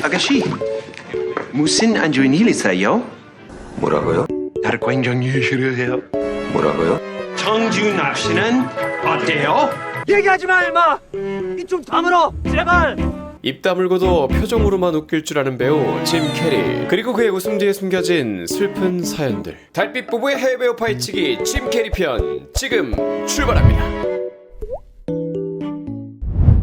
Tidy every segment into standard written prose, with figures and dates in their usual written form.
아가씨, 무슨 안 좋은 일 있어요? 뭐라고요? 나를 굉장히 싫어해요. 뭐라고요? 정준합 씨는 어때요? 얘기하지 마, 임마! 입 좀 다물어, 제발! 입 다물고도 표정으로만 웃길 줄 아는 배우 짐 캐리, 그리고 그의 웃음 뒤에 숨겨진 슬픈 사연들. 달빛 부부의 해외배우 파헤치기 짐 캐리 편 지금 출발합니다.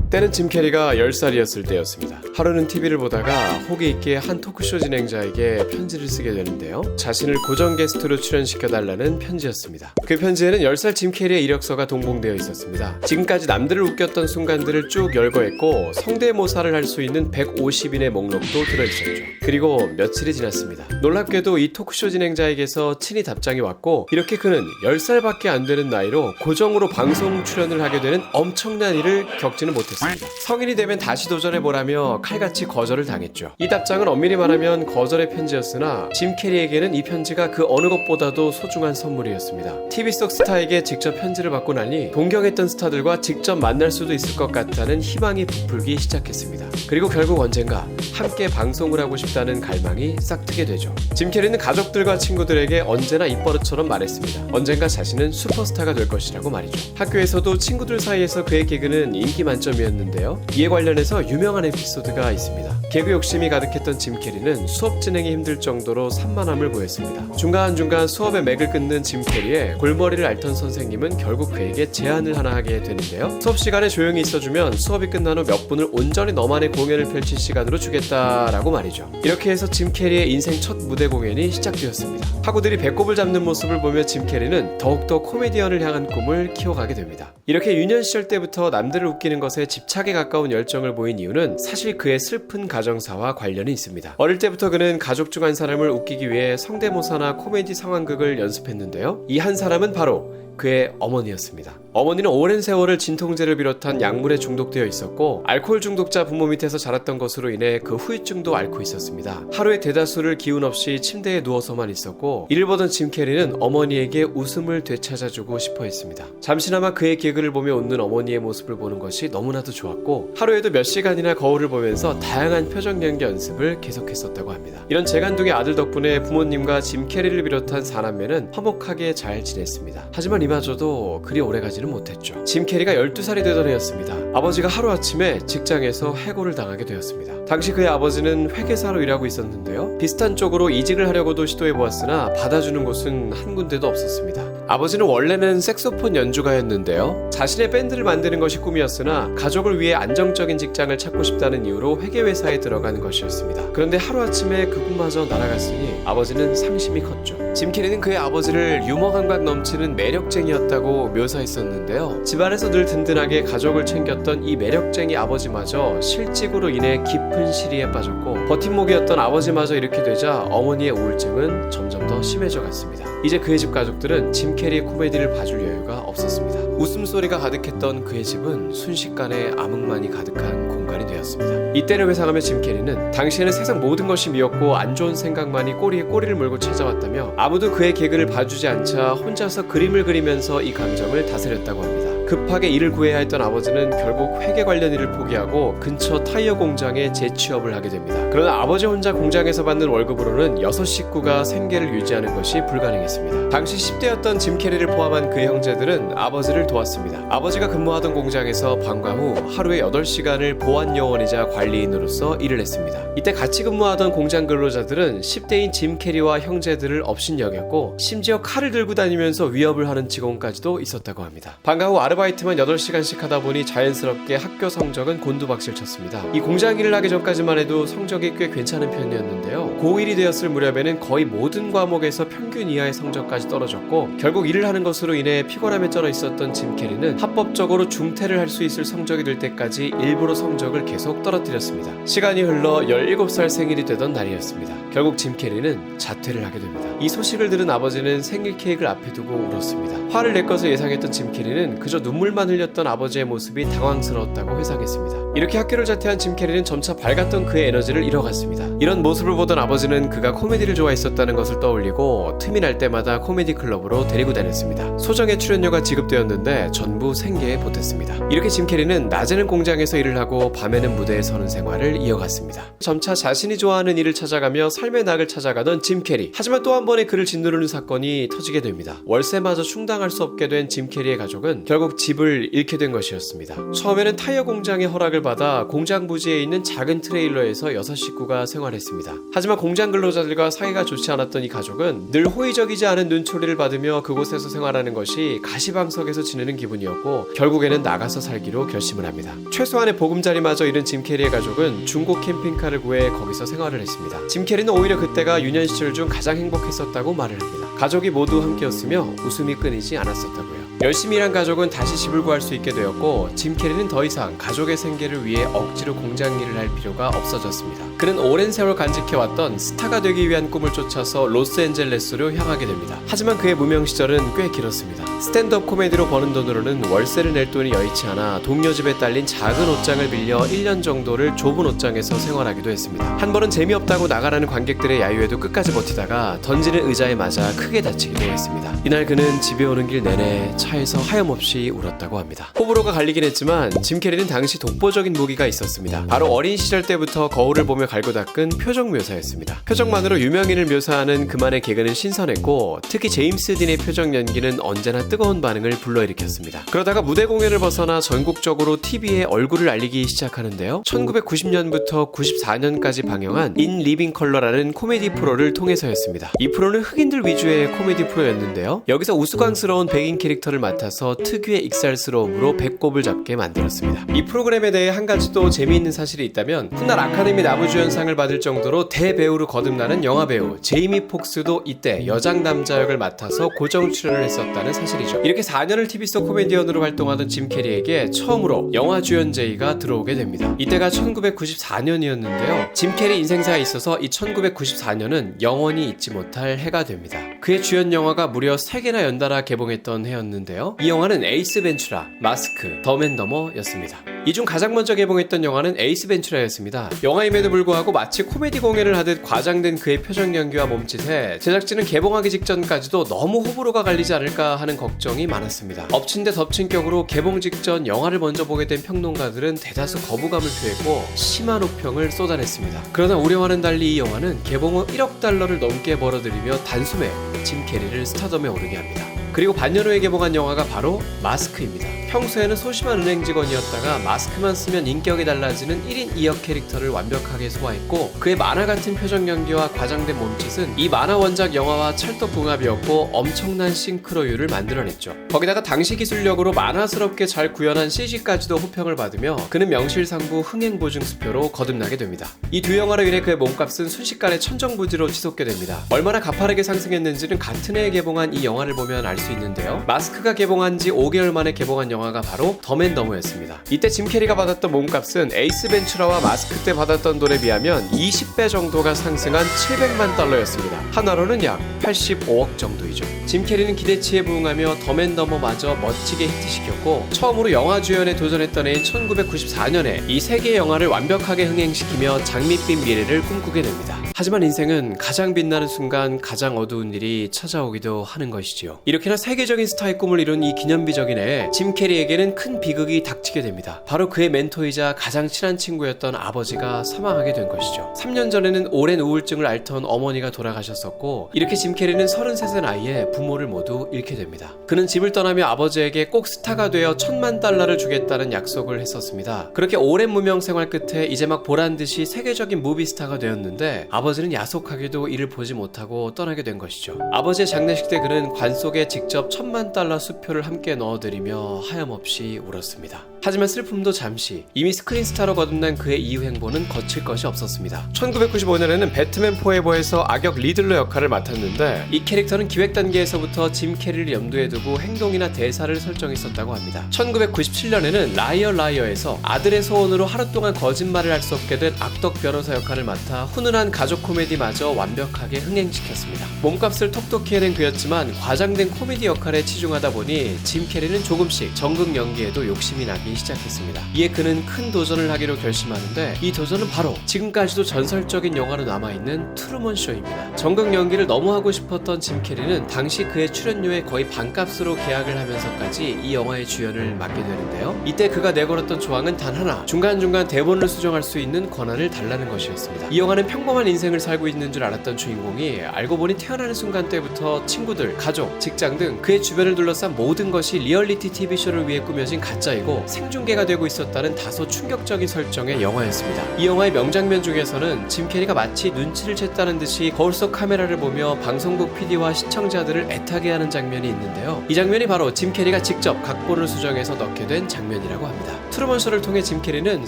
때는 짐 캐리가 10살이었을 때였습니다. 하루는 TV를 보다가 호기 있게 한 토크쇼 진행자에게 편지를 쓰게 되는데요. 자신을 고정 게스트로 출연시켜달라는 편지였습니다. 그 편지에는 10살 짐 캐리의 이력서가 동봉되어 있었습니다. 지금까지 남들을 웃겼던 순간들을 쭉 열거했고 성대모사를 할 수 있는 150인의 목록도 들어있었죠. 그리고 며칠이 지났습니다. 놀랍게도 이 토크쇼 진행자에게서 친히 답장이 왔고, 이렇게 그는 10살밖에 안 되는 나이로 고정으로 방송 출연을 하게 되는 엄청난 일을 겪지는 못했습니다. 성인이 되면 다시 도전해보라며 칼같이 거절을 당했죠. 이 답장은 엄밀히 말하면 거절의 편지였으나 짐 캐리에게는 이 편지가 그 어느 것보다도 소중한 선물이었습니다. TV 속 스타에게 직접 편지를 받고 나니 동경했던 스타들과 직접 만날 수도 있을 것 같다는 희망이 부풀기 시작했습니다. 그리고 결국 언젠가 함께 방송을 하고 싶다는 갈망이 싹트게 되죠. 짐 캐리는 가족들과 친구들에게 언제나 입버릇처럼 말했습니다. 언젠가 자신은 슈퍼스타가 될 것이라고 말이죠. 학교에서도 친구들 사이에서 그의 개그는 인기 만점이었는데요. 이에 관련해서 유명한 에피소드가 있습니다. 개그 욕심이 가득했던 짐 캐리는 수업 진행이 힘들 정도로 산만함을 보였습니다. 중간중간 수업의 맥을 끊는 짐 캐리의 골머리를 앓던 선생님은 결국 그에게 제안을 하나 하게 되는데요. 수업 시간에 조용히 있어주면 수업이 끝난 후 몇 분을 온전히 너만의 공연을 펼칠 시간으로 주겠다라고 말이죠. 이렇게 해서 짐 캐리의 인생 첫 무대 공연이 시작되었습니다. 학우들이 배꼽을 잡는 모습을 보며 짐 캐리는 더욱더 코미디언을 향한 꿈을 키워가게 됩니다. 이렇게 유년 시절 때부터 남들을 웃기는 것에 집착에 가까운 열정을 보인 이유는 사실 그의 슬픈 가정사와 관련이 있습니다. 어릴 때부터 그는 가족 중 한 사람을 웃기기 위해 성대모사나 코미디 상황극을 연습했는데요. 이 한 사람은 바로 그의 어머니였습니다. 어머니는 오랜 세월을 진통제를 비롯한 약물에 중독되어 있었고, 알코올 중독자 부모 밑에서 자랐던 것으로 인해 그 후유증도 앓고 있었습니다. 하루에 대다수를 기운 없이 침대에 누워서만 있었고, 이를 보던 짐 캐리는 어머니에게 웃음을 되찾아주고 싶어 했습니다. 잠시나마 그의 개그를 보며 웃는 어머니의 모습을 보는 것이 너무나도 좋았고, 하루에도 몇 시간이나 거울을 보면서 다양한 표정 연기 연습을 계속했었다고 합니다. 이런 재간둥의 아들 덕분에 부모님과 짐 캐리를 비롯한 4남매는 화목하게 잘 지냈습니다. 하지만 이마저도 그리 오래가지는 못했죠. 짐 캐리가 12살이 되던 해였습니다. 아버지가 하루아침에 직장에서 해고를 당하게 되었습니다. 당시 그의 아버지는 회계사로 일하고 있었는데요. 비슷한 쪽으로 이직을 하려고도 시도해보았으나 받아주는 곳은 한 군데도 없었습니다. 아버지는 원래는 색소폰 연주가였는데요. 자신의 밴드를 만드는 것이 꿈이었으나 가족을 위해 안정적인 직장을 찾고 싶다는 이유로 회계회사에 들어간 것이었습니다. 그런데 하루아침에 그 꿈마저 날아갔으니 아버지는 상심이 컸죠. 짐 캐리는 그의 아버지를 유머 감각 넘치는 매력쟁이였다고 묘사했었는데요. 집안에서 늘 든든하게 가족을 챙겼던 이 매력쟁이 아버지마저 실직으로 인해 깊은 시리에 빠졌고, 버팀목이었던 아버지마저 이렇게 되자 어머니의 우울증은 점점 더 심해져 갔습니다. 이제 그의 집 가족들은 짐 캐리의 코미디를 봐줄 여유가 없었습니다. 웃음소리가 가득했던 그의 집은 순식간에 암흑만이 가득한 공간이 되었습니다. 이때를 회상하며 짐 캐리는 당시에는 세상 모든 것이 미웠고 안 좋은 생각만이 꼬리에 꼬리를 물고 찾아왔다며, 아무도 그의 개그를 봐주지 않자 혼자서 그림을 그리면서 이 감정을 다스렸다고 합니다. 급하게 일을 구해야 했던 아버지는 결국 회계 관련 일을 포기하고 근처 타이어 공장에 재취업을 하게 됩니다. 그러나 아버지 혼자 공장에서 받는 월급으로는 6 식구가 생계를 유지하는 것이 불가능했습니다. 당시 10대였던 짐 캐리를 포함한 그의 형제들은 아버지를 도왔습니다. 아버지가 근무하던 공장에서 방과 후 하루에 8시간을 보안 요원이자 관리인으로서 일을 했습니다. 이때 같이 근무하던 공장 근로자들은 10대인 짐 캐리와 형제들을 업신여겼고, 심지어 칼을 들고 다니면서 위협을 하는 직원까지도 있었다고 합니다. 방과 후 아르바이트만 8시간씩 하다 보니 자연스럽게 학교 성적은 곤두박질 쳤습니다. 이 공장 일을 하기 전까지만 해도 성적이 꽤 괜찮은 편이었는데요. 고1이 되었을 무렵에는 거의 모든 과목에서 평균 이하의 성적까지 떨어졌고, 결국 일을 하는 것으로 인해 피곤함에 쩔어 있었던 짐 캐리는 합법적으로 중퇴를 할 수 있을 성적이 될 때까지 일부러 성적을 계속 떨어뜨렸습니다. 시간이 흘러 17살 생일이 되던 날이었습니다. 결국 짐 캐리는 자퇴를 하게 됩니다. 이 소식을 들은 아버지는 생일 케이크를 앞에 두고 울었습니다. 화를 낼 것을 예상했던 짐 캐리는 그저 눈물만 흘렸던 아버지의 모습이 당황스러웠다고 회상했습니다. 이렇게 학교를 자퇴한 짐 캐리는 점차 밝았던 그의 에너지를 잃어갔습니다. 이런 모습을 보던 아버지는 그가 코미디를 좋아했었다는 것을 떠올리고 틈이 날 때마다 코미디 클럽으로 데리고 다녔습니다. 소정의 출연료가 지급되었는데 전부 생계에 보탰습니다. 이렇게 짐 캐리는 낮에는 공장에서 일을 하고 밤에는 무대에 서는 생활을 이어갔습니다. 점차 자신이 좋아하는 일을 찾아가며 삶의 낙을 찾아가던 짐 캐리. 하지만 또 한 번의 그를 짓누르는 사건이 터지게 됩니다. 월세마저 충당할 수 없게 된 짐 캐리의 가족은 결국 집을 잃게 된 것이었습니다. 처음에는 타이어 공장의 허락을 받아 공장 부지에 있는 작은 트레일러에서 6식구가 생활했습니다. 하지만 공장 근로자들과 사이가 좋지 않았던 이 가족은 늘 호의적이지 않은 눈초리를 받으며 그곳에서 생활하는 것이 가시방석에서 지내는 기분이었고 결국에는 나가서 살기로 결심을 합니다. 최소한의 보금자리마저 잃은 짐 캐리의 가족은 중고 캠핑카를 구해 거기서 생활을 했습니다. 짐 캐리는 오히려 그때가 유년 시절 중 가장 행복했었다고 말을 합니다. 가족이 모두 함께였으며 웃음이 끊이지 않았었다고요. 열심히 일한 가족은 다시 집을 구할 수 있게 되었고 짐 캐리는 더 이상 가족의 생계를 위해 억지로 공장 일을 할 필요가 없어졌습니다. 그는 오랜 세월 간직해왔던 스타가 되기 위한 꿈을 쫓아서 로스앤젤레스로 향하게 됩니다. 하지만 그의 무명 시절은 꽤 길었습니다. 스탠드업 코미디로 버는 돈으로는 월세를 낼 돈이 여의치 않아 동료 집에 딸린 작은 옷장을 빌려 1년 정도를 좁은 옷장에서 생활하기도 했습니다. 한 번은 재미없다고 나가라는 관객들의 야유에도 끝까지 버티다가 던지는 의자에 맞아 크게 다치기도 했습니다. 이날 그는 집에 오는 길 내내 차에서 하염없이 울었다고 합니다. 호불호가 갈리긴 했지만 짐 캐리는 당시 독보적인 무기가 있었습니다. 바로 어린 시절 때부터 거울을 보며 갈고 닦은 표정 묘사였습니다. 표정만으로 유명인을 묘사하는 그만의 개그는 신선했고 특히 제임스 딘의 표정 연기는 언제나 뜨거운 반응을 불러일으켰습니다. 그러다가 무대 공연을 벗어나 전국적으로 TV에 얼굴을 알리기 시작하는데요. 1990년부터 94년까지 방영한 인 리빙 컬러라는 코미디 프로를 통해서였습니다. 이 프로는 흑인들 위주의 코미디 프로였는데요. 여기서 우스꽝스러운 백인 캐릭터를 맡아서 특유의 익살스러움으로 배꼽을 잡게 만들었습니다. 이 프로그램에 대해 한 가지 또 재미있는 사실이 있다면 훗날 아카데미 남우주연상을 받을 정도로 대배우로 거듭나는 영화배우 제이미 폭스도 이때 여장 남자 역을 맡아서 고정 출연을 했었다는 사실이죠. 이렇게 4년을 TV 속 코미디언으로 활동하던 짐 캐리에게 처음으로 영화 주연 제의가 들어오게 됩니다. 이때가 1994년이었는데요. 짐 캐리 인생사에 있어서 이 1994년은 영원히 잊지 못할 해가 됩니다. 그의 주연 영화가 무려 3개나 연달아 개봉했던 해였는데요. 이 영화는 에이스 벤츄라, 마스크, 덤앤더머였습니다. 이 중 가장 먼저 개봉했던 영화는 에이스 벤츄라였습니다. 영화임에도 불구하고 마치 코미디 공연을 하듯 과장된 그의 표정 연기와 몸짓에 제작진은 개봉하기 직전까지도 너무 호불호가 갈리지 않을까 하는 걱정이 많았습니다. 엎친 데 덮친 격으로 개봉 직전 영화를 먼저 보게 된 평론가들은 대다수 거부감을 표했고 심한 호평을 쏟아냈습니다. 그러나 우려와는 달리 이 영화는 개봉 후 1억 달러를 넘게 벌어들이며 단숨에 짐 캐리를 스타덤에 오르게 합니다. 그리고 반년 후에 개봉한 영화가 바로 마스크입니다. 평소에는 소심한 은행 직원이었다가 마스크만 쓰면 인격이 달라지는 1인 2역 캐릭터를 완벽하게 소화했고 그의 만화 같은 표정 연기와 과장된 몸짓은 이 만화 원작 영화와 찰떡궁합이었고 엄청난 싱크로율을 만들어냈죠. 거기다가 당시 기술력으로 만화스럽게 잘 구현한 CG까지도 호평을 받으며 그는 명실상부 흥행보증수표로 거듭나게 됩니다. 이 두 영화로 인해 그의 몸값은 순식간에 천정부지로 치솟게 됩니다. 얼마나 가파르게 상승했는지는 같은 해에 개봉한 이 영화를 보면 알 수 있는데요. 마스크가 개봉한 지 5개월 만에 개봉한 영화가 바로 덤앤더머였습니다. 이때 짐 캐리가 받았던 몸값은 에이스 벤츄라와 마스크 때 받았던 돈에 비하면 20배 정도가 상승한 700만 달러였습니다. 한화로는 약 85억 정도이죠. 짐 캐리는 기대치에 부응하며 덤앤더머마저 멋지게 히트시켰고 처음으로 영화 주연에 도전했던 해인 1994년에 이 세 개의 영화를 완벽하게 흥행시키며 장밋빛 미래를 꿈꾸게 됩니다. 하지만 인생은 가장 빛나는 순간 가장 어두운 일이 찾아오기도 하는 것이지요. 이렇게나 세계적인 스타의 꿈을 이룬 이 기념비적인 해에 짐 캐리에게는 큰 비극이 닥치게 됩니다. 바로 그의 멘토이자 가장 친한 친구였던 아버지가 사망하게 된 것이죠. 3년 전에는 오랜 우울증을 앓던 어머니가 돌아가셨었고 이렇게 짐 캐리는 33살 나이에 부모를 모두 잃게 됩니다. 그는 집을 떠나며 아버지에게 꼭 스타가 되어 $10,000,000를 주겠다는 약속을 했었습니다. 그렇게 오랜 무명 생활 끝에 이제 막 보란듯이 세계적인 무비스타가 되었는데 아버지는 야속하게도 이를 보지 못하고 떠나게 된 것이죠. 아버지의 장례식 때 그는 관 속에 직접 $10,000,000 수표를 함께 넣어드리며 하염없이 울었습니다. 하지만 슬픔도 잠시. 이미 스크린 스타로 거듭난 그의 이후 행보는 거칠 것이 없었습니다. 1995년에는 배트맨 포에버에서 악역 리들러 역할을 맡았는데 이 캐릭터는 기획 단계에서부터 짐 캐리를 염두에 두고 행동이나 대사를 설정했었다고 합니다. 1997년에는 라이어 라이어에서 아들의 소원으로 하루 동안 거짓말을 할 수 없게 된 악덕 변호사 역할을 맡아 훈훈한 가족 코미디마저 완벽하게 흥행시켰습니다. 몸값을 톡톡히 해낸 그였지만 과장된 코미디 역할에 치중하다 보니 짐 캐리는 조금씩 정극 연기에도 욕심이 나기 시작했습니다. 이에 그는 큰 도전을 하기로 결심하는데 이 도전은 바로 지금까지도 전설적인 영화로 남아있는 트루먼 쇼입니다. 정극 연기를 너무 하고 싶었던 짐 캐리는 당시 그의 출연료의 거의 반값으로 계약을 하면서까지 이 영화의 주연을 맡게 되는데요. 이때 그가 내걸었던 조항은 단 하나, 중간중간 대본을 수정할 수 있는 권한을 달라는 것이었습니다. 이 영화는 평범한 인생을 살고 있는 줄 알았던 주인공이 알고 보니 태어나는 순간 때부터 친구들, 가족, 직장 등 그의 주변을 둘러싼 모든 것이 리얼리티 TV쇼를 위해 꾸며진 가짜이고 생중계가 되고 있었다는 다소 충격적인 설정의 영화였습니다. 이 영화의 명장면 중에서는 짐 캐리가 마치 눈치를 챘다는 듯이 거울 속 카메라를 보며 방송국 PD와 시청자들을 애타게 하는 장면이 있는데요. 이 장면이 바로 짐 캐리가 직접 각본을 수정해서 넣게 된 장면이라고 합니다. 트루먼 쇼를 통해 짐 캐리는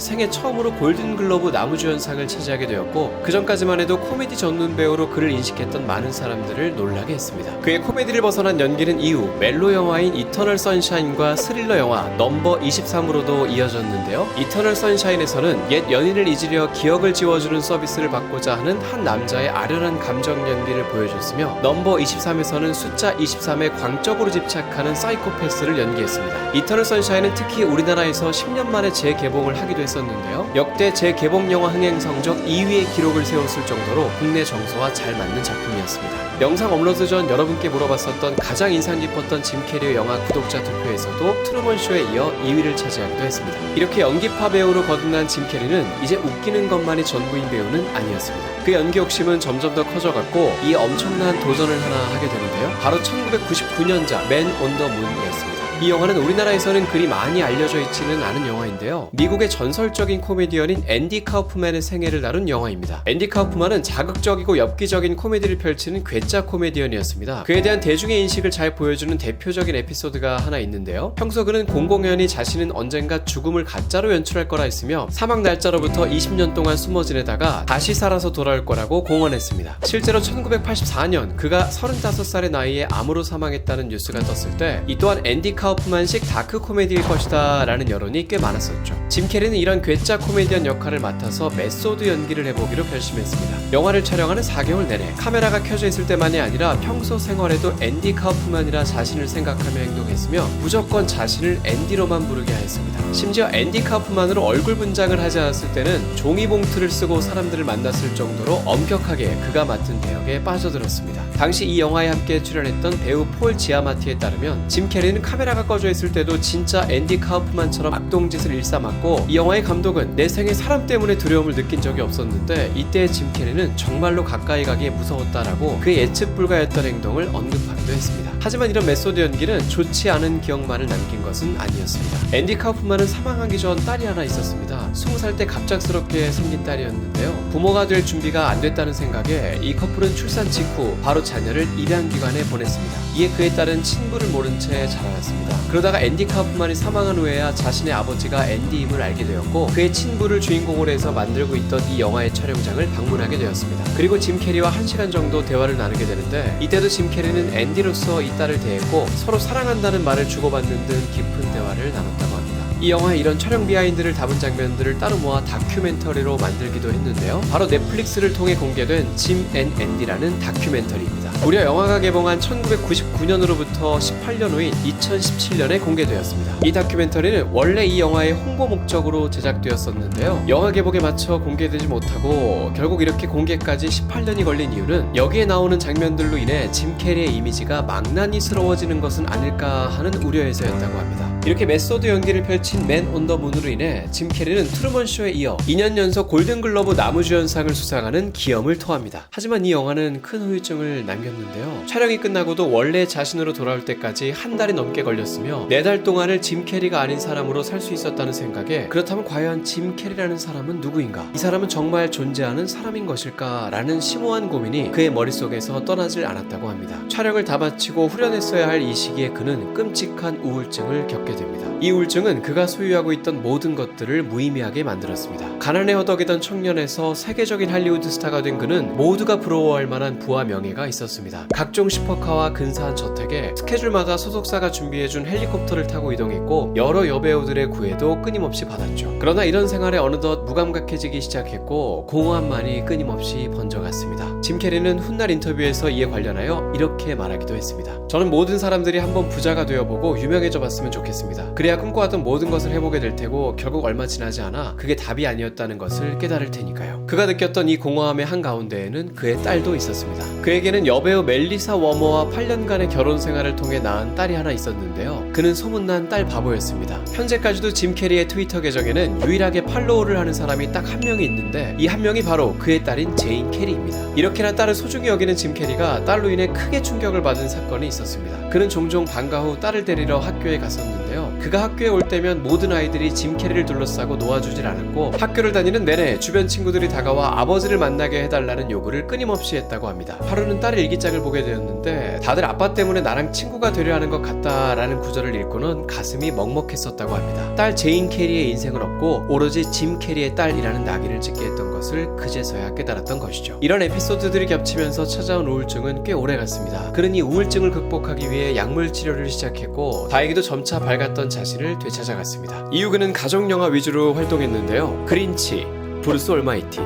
생애 처음으로 골든글러브 나무주연상을 차지하게 되었고 그 전까지만 해도 코미디 전문 배우로 그를 인식했던 많은 사람들을 놀라게 했습니다. 그의 코미디를 벗어난 연기는 이후 멜로 영화인 이터널 선샤인과 스릴러 영화 넘버 23으로도 이어졌는데요. 이터널 선샤인에서는 옛 연인을 잊으려 기억을 지워주는 서비스를 받고자 하는 한 남자의 아련한 감정 연기를 보여줬으며 넘버 23에서는 숫자 23에 광적으로 집착하는 사이코패스를 연기했습니다. 이터널 선샤인은 특히 우리나라에서 10년 만에 재개봉을 하기도 했었는데요. 역대 재개봉 영화 흥행 성적 2위의 기록을 세웠을 정도로 국내 정서와 잘 맞는 작품이었습니다. 영상 업로드 전 여러분께 물어봤었던 가장 인상 깊었던 짐 캐리의 영화 구독자 투표에서도 트루먼 쇼에 이어 2위를 차지하기도 했습니다. 이렇게 연기파 배우로 거듭난 짐 캐리는 이제 웃기는 것만이 전부인 배우는 아니었습니다. 그 연기 욕심은 점점 더 커져갔고 이 엄청난 도전을 하나 하게 되는데요. 바로 1999년작 맨 온 더 문이었습니다. 이 영화는 우리나라에서는 그리 많이 알려져 있지는 않은 영화인데요. 미국의 전설적인 코미디언인 앤디 카우프만의 생애를 다룬 영화입니다. 앤디 카우프만은 자극적이고 엽기적인 코미디를 펼치는 괴짜 코미디언이었습니다. 그에 대한 대중의 인식을 잘 보여주는 대표적인 에피소드가 하나 있는데요. 평소 그는 공공연히 자신은 언젠가 죽음을 가짜로 연출할 거라 했으며 사망 날짜로부터 20년 동안 숨어 지내다가 다시 살아서 돌아올 거라고 공언했습니다. 실제로 1984년 그가 35살의 나이에 암으로 사망했다는 뉴스가 떴을 때 이 또한 앤디 카우프만식 다크 코미디일 것이다 라는 여론이 꽤 많았었죠. 짐 캐리는 이런 괴짜 코미디언 역할을 맡아서 메소드 연기를 해보기로 결심했습니다. 영화를 촬영하는 4개월 내내 카메라가 켜져 있을 때만이 아니라 평소 생활에도 앤디 카우프만이라 자신을 생각하며 행동했으며 무조건 자신을 앤디로만 부르게 하였습니다. 심지어 앤디 카우프만으로 얼굴 분장을 하지 않았을 때는 종이봉투를 쓰고 사람들을 만났을 정도로 엄격하게 그가 맡은 배역에 빠져들었습니다. 당시 이 영화에 함께 출연했던 배우 폴 지아마티에 따르면 짐 캐리는 카메라가 꺼져 있을 때도 진짜 앤디 카우프만처럼 악동짓을 일삼았고 이 영화의 감독은 내 생에 사람 때문에 두려움을 느낀 적이 없었는데 이때의 짐 캐리는 정말로 가까이 가기에 무서웠다라고 그의 예측 불가였던 행동을 언급하기도 했습니다. 하지만 이런 메소드 연기는 좋지 않은 기억만을 남긴 것은 아니었습니다. 앤디 카우프만은 사망하기 전 딸이 하나 있었습니다. 20살 때 갑작스럽게 생긴 딸이었는데요. 부모가 될 준비가 안 됐다는 생각에 이 커플은 출산 직후 바로 자녀를 입양기관에 보냈습니다. 이에 그의 딸은 친부를 모른 채 자라났습니다. 그러다가 앤디 카우프만이 사망한 후에야 자신의 아버지가 앤디임을 알게 되었고 그의 친부를 주인공으로 해서 만들고 있던 이 영화의 촬영장을 방문하게 되었습니다. 그리고 짐 캐리와 1시간 정도 대화를 나누게 되는데 이때도 짐 캐리는 앤디로서 이 딸을 대했고 서로 사랑한다는 말을 주고받는 등 깊은 대화를 나눴다고 합니다. 이 영화에 이런 촬영 비하인드를 담은 장면들을 따로 모아 다큐멘터리로 만들기도 했는데요. 바로 넷플릭스를 통해 공개된 짐 앤 앤디라는 다큐멘터리입니다. 무려 영화가 개봉한 1999년으로부터 18년 후인 2017년에 공개되었습니다. 이 다큐멘터리는 원래 이 영화의 홍보 목적으로 제작되었었는데요. 영화 개봉에 맞춰 공개되지 못하고 결국 이렇게 공개까지 18년이 걸린 이유는 여기에 나오는 장면들로 인해 짐 캐리의 이미지가 망나니스러워지는 것은 아닐까 하는 우려에서였다고 합니다. 이렇게 메소드 연기를 펼친 맨 온 더 문으로 인해 짐 캐리는 트루먼 쇼에 이어 2년 연속 골든글러브 나무주연상을 수상하는 기염을 토합니다. 하지만 이 영화는 큰 후유증을 남겼는데요. 촬영이 끝나고도 원래 자신으로 돌아올 때까지 한 달이 넘게 걸렸으며 4달 동안을 짐 캐리가 아닌 사람으로 살 수 있었다는 생각에 그렇다면 과연 짐 캐리라는 사람은 누구인가? 이 사람은 정말 존재하는 사람인 것일까? 라는 심오한 고민이 그의 머릿속에서 떠나질 않았다고 합니다. 촬영을 다 마치고 후련했어야 할 이 시기에 그는 끔찍한 우울증을 겪게 됩니다. 이 우울증은 그가 소유하고 있던 모든 것들을 무의미하게 만들었습니다. 가난에 허덕이던 청년에서 세계적인 할리우드 스타가 된 그는 모두가 부러워할 만한 부와 명예가 있었습니다. 각종 슈퍼카와 근사한 저택에 스케줄마다 소속사가 준비해준 헬리콥터를 타고 이동했고 여러 여배우들의 구애도 끊임없이 받았죠. 그러나 이런 생활에 어느덧 무감각해지기 시작했고 공허함만이 끊임없이 번져갔습니다. 짐 캐리는 훗날 인터뷰에서 이에 관련하여 이렇게 말하기도 했습니다. 저는 모든 사람들이 한번 부자가 되어보고 유명해져 봤으면 좋겠습니다. 했습니다. 그래야 꿈꿔왔던 모든 것을 해보게 될 테고 결국 얼마 지나지 않아 그게 답이 아니었다는 것을 깨달을 테니까요. 그가 느꼈던 이 공허함의 한가운데에는 그의 딸도 있었습니다. 그에게는 여배우 멜리사 워머와 8년간의 결혼 생활을 통해 낳은 딸이 하나 있었는데요. 그는 소문난 딸 바보였습니다. 현재까지도 짐 캐리의 트위터 계정에는 유일하게 팔로우를 하는 사람이 딱 한 명이 있는데 이 한 명이 바로 그의 딸인 제인 캐리입니다. 이렇게나 딸을 소중히 여기는 짐 캐리가 딸로 인해 크게 충격을 받은 사건이 있었습니다. 그는 종종 방과 후 딸을 데리러 학교에 갔었는데요. 그가 학교에 올 때면 모든 아이들이 짐 캐리를 둘러싸고 놓아주질 않았고 학교를 다니는 내내 주변 친구들이 다가와 아버지를 만나게 해달라는 요구를 끊임없이 했다고 합니다. 하루는 딸의 일기장을 보게 되었는데 다들 아빠 때문에 나랑 친구가 되려 하는 것 같다라는 구절을 읽고는 가슴이 먹먹했었다고 합니다. 딸 제인 캐리의 인생은 없고 오로지 짐 캐리의 딸이라는 낙인을 찍게 했던 것을 그제서야 깨달았던 것이죠. 이런 에피소드들이 겹치면서 찾아온 우울증은 꽤 오래갔습니다. 그는 이 우울증을 극복하기 위해 약물 치료를 시작했고 다행히도 점차 밝았던 자신을 되찾아갔습니다. 이후 그는 가족영화 위주로 활동했는데요. 그린치, 브루스 올마이티,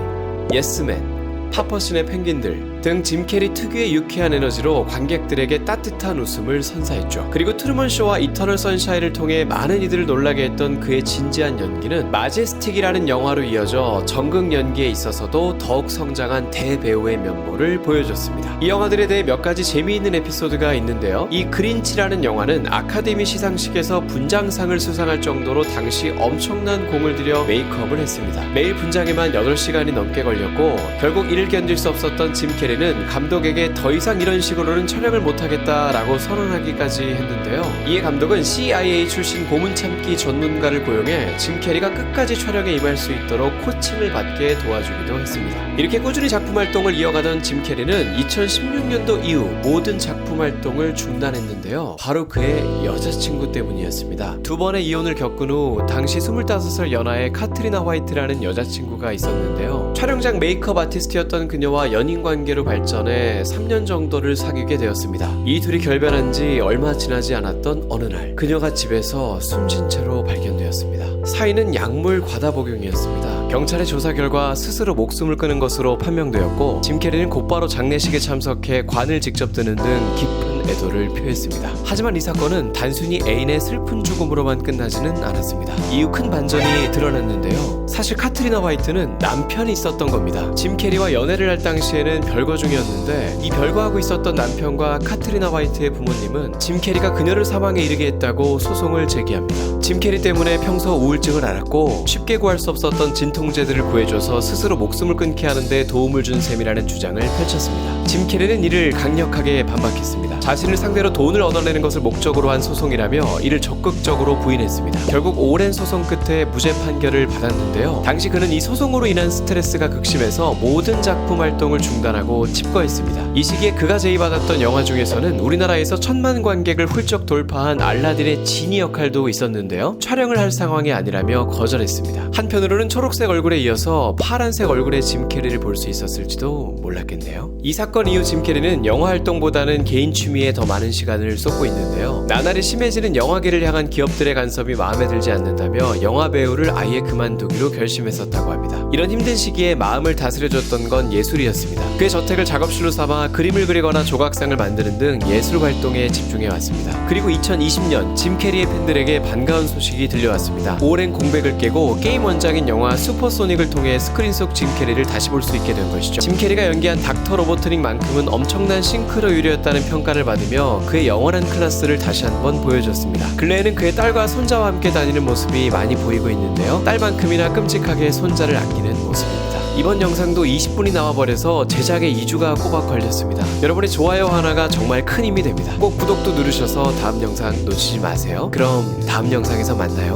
예스맨, 파퍼신의 펭귄들 등 짐 캐리 특유의 유쾌한 에너지로 관객들에게 따뜻한 웃음을 선사했죠. 그리고 트루먼 쇼와 이터널 선샤인을 통해 많은 이들을 놀라게 했던 그의 진지한 연기는 마제스틱이라는 영화로 이어져 정극 연기에 있어서도 더욱 성장한 대배우의 면모를 보여줬습니다. 이 영화들에 대해 몇 가지 재미있는 에피소드가 있는데요. 이 그린치라는 영화는 아카데미 시상식에서 분장상을 수상할 정도로 당시 엄청난 공을 들여 메이크업을 했습니다. 매일 분장에만 8시간이 넘게 걸렸고 결국 이를 견딜 수 없었던 짐 캐리는 감독에게 더 이상 이런 식으로는 촬영을 못하겠다라고 선언하기까지 했는데요. 이에 감독은 CIA 출신 고문 참기 전문가를 고용해 짐 캐리가 끝까지 촬영에 임할 수 있도록 코칭을 받게 도와주기도 했습니다. 이렇게 꾸준히 작품 활동을 이어가던 짐 캐리는 2016년도 이후 모든 작품 활동을 중단했는데요. 바로 그의 여자친구 때문이었습니다. 2번의 이혼을 겪은 후 당시 25살 연하의 카트리나 화이트라는 여자친구가 있었는데요. 촬영장 메이크업 아티스트였던 그녀와 연인 관계로 발전해 3년 정도를 사귀게 되었습니다. 이 둘이 결별한 지 얼마 지나지 않았던 어느 날 그녀가 집에서 숨진 채로 발견되었습니다. 사인은 약물 과다 복용이었습니다. 경찰의 조사 결과 스스로 목숨을 끊은 것으로 판명되었고 짐 캐리는 곧바로 장례식에 참석해 관을 직접 드는 등 깊은 애도를 표했습니다. 하지만 이 사건은 단순히 애인의 슬픈 죽음으로만 끝나지는 않았습니다. 이후 큰 반전이 드러났는데요. 사실 카트리나 화이트는 남편이 있었던 겁니다. 짐 캐리와 연애를 할 당시에는 별거 중이었는데 이 별거하고 있었던 남편과 카트리나 화이트의 부모님은 짐 캐리가 그녀를 사망에 이르게 했다고 소송을 제기합니다. 짐 캐리 때문에 평소 우울증을 앓았고 쉽게 구할 수 없었던 진통제들을 구해줘서 스스로 목숨을 끊게 하는데 도움을 준 셈이라는 주장을 펼쳤습니다. 짐 캐리는 이를 강력하게 반박했습니다. 자신을 상대로 돈을 얻어내는 것을 목적으로 한 소송이라며 이를 적극적으로 부인했습니다. 결국 오랜 소송 끝에 무죄 판결을 받았는데요. 당시 그는 이 소송으로 인한 스트레스가 극심해서 모든 작품 활동을 중단하고 집거했습니다. 이 시기에 그가 제의받았던 영화 중에서는 우리나라에서 1000만 관객을 훌쩍 돌파한 알라딘의 지니 역할도 있었는데요. 촬영을 할 상황이 아니라며 거절했습니다. 한편으로는 초록색 얼굴에 이어서 파란색 얼굴의 짐 캐리를 볼 수 있었을지도 몰랐겠네요. 이 사건 이후 짐 캐리는 영화 활동보다는 개인 취미에 더 많은 시간을 쏟고 있는데요. 나날이 심해지는 영화계를 향한 기업들의 간섭이 마음에 들지 않는다며 영화 배우를 아예 그만두기로 결심했었다고 합니다. 이런 힘든 시기에 마음을 다스려줬던 건 예술이었습니다. 그의 저택을 작업실로 삼아 그림을 그리거나 조각상을 만드는 등 예술 활동에 집중해왔습니다. 그리고 2020년 짐 캐리의 팬들에게 반가운 소식이 들려왔습니다. 오랜 공백을 깨고 게임 원작인 영화 슈퍼소닉을 통해 스크린 속 짐 캐리를 다시 볼 수 있게 된 것이죠. 짐 캐리가 연기한 닥터 로보트닉만큼은 엄청난 싱크로율이었다는 평가를 받으며 그의 영원한 클래스를 다시 한번 보여줬습니다. 근래에는 그의 딸과 손자와 함께 다니는 모습이 많이 보이고 있는데요. 딸만큼이나 끔찍하게 손자를 아끼는 모습입니다. 이번 영상도 20분이 나와버려서 제작에 2주가 꼬박 걸렸습니다. 여러분의 좋아요 하나가 정말 큰 힘이 됩니다. 꼭 구독도 누르셔서 다음 영상 놓치지 마세요. 그럼 다음 영상에서 만나요.